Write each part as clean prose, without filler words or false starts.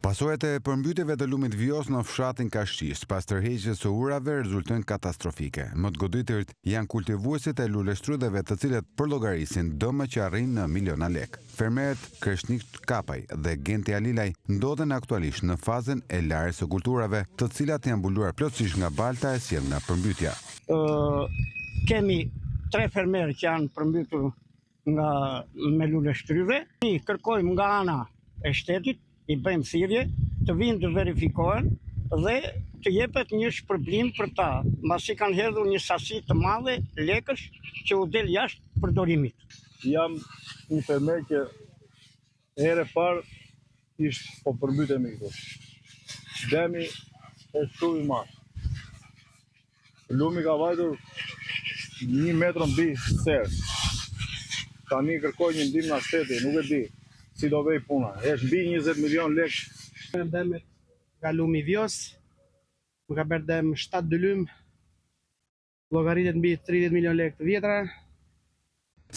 Pasojat e përmbytjeve të lumit Vjos në fshatin Kashqis pas tërheqjes së urave rezultojnë katastrofike. Më të goditërit janë kultivuesit e luleshtrydheve të cilët përllogarisin dëme që arrin në miliona lek. Fermerët Kreshnik Kapaj dhe Genti Alilaj ndodhen aktualisht në fazën e larjes së kulturave, të cilat janë mbuluar plotësisht nga balta e sjellë nga përmbytja. Kemi 3 fermerë që janë përmbytur me luleshtrydhe. Ne kërkojmë nga ana e shtetit, i bëjmë thirrje të vinë të verifikohen dhe të jepet një shpërblim për ta, mbasi kanë hedhur një sasi të madhe lekësh që u del jashtë përdorimit. Jam një fermer që herë e parë ishtë po përmbytemi këtu. Demi e shumë i madh. Lumi ka vajtur 1 metër mbi serë. Tani kërkoj një ndihmë nga shteti, nuk e di si do vej puna. Është mbi 20 milion lek. Demet nga lumi Vjos, më ka bërë dem 7 dylym, llogaritet mbi 30 milion lek të vjetra.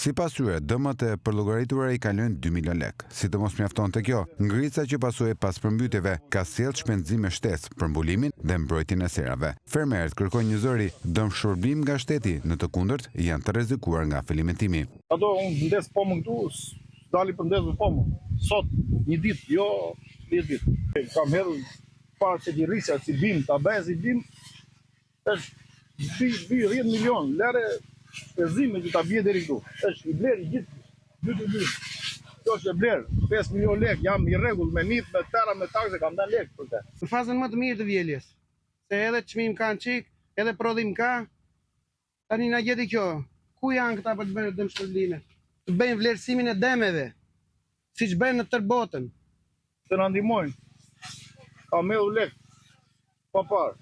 Sipas tyre, dëmat e përllogaritura i kalojnë 2 milion lek. Sidomos mjaftonte kjo, ngrica që pasoi pas përmbytjeve ka sjellë shpenzime shtesë për mbulimin dhe mbrojtjen e serave. Fermerët kërkojnë një zëri dëm shpërblim nga shteti, në të kundërt janë të rrezikuar nga falimentimi. Ato unë ndes pomën këtu, dali për ndezë pomën. Sot, një ditë, jo 10 ditë. Kam hedhur para që t'i rrisja, si bim, ta bëjë si bim, është 10 milion, lere shpenzime që ta bje deri këtu. është i blerë i gjithë, 2. Kjo është e blerë, 5 milion lek, jam i rregull me nit, me tera, me takse, kam dhe lek për te. Në fazën më të mirë të vjeljes, se edhe çmim kanë çik, edhe prodhim ka, tani na gjeti kjo. Ku janë këta për të bërë dëm shpërblime? Të bëjnë vlerësimin e dëmeve, siç bëjnë në tërë botën. Të na ndihmojnë. Ka hedhur lek, pa parë,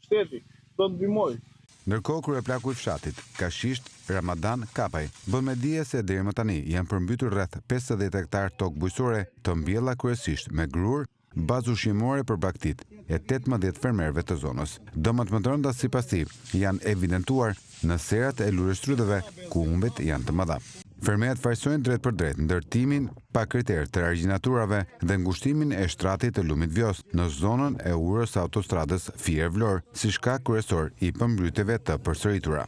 shteti, do të ndihmojë. Ndërkohë kryeplaku i fshatit, Kashqisht Ramadan Kapaj, bën me dije se deri më tani janë përmbytur rreth 50 hektar tokë bujqësore të mbjella kryesisht me grur, bazë ushqimore për baktit e 18 fermerëve të zonës. Dëmat më të rënda sipas tij janë evidentuar në serat e luleshtrydheve ku humbet janë të mëdha. Fermerët fajsojnë drejt për drejt ndërtimin pa kriter të argjinaturave dhe ngushtimin e shtratit të lumit Vjos në zonën e urës autostradës Fier Vlorë si shkak kryesor i përmbytjeve të përsëritura.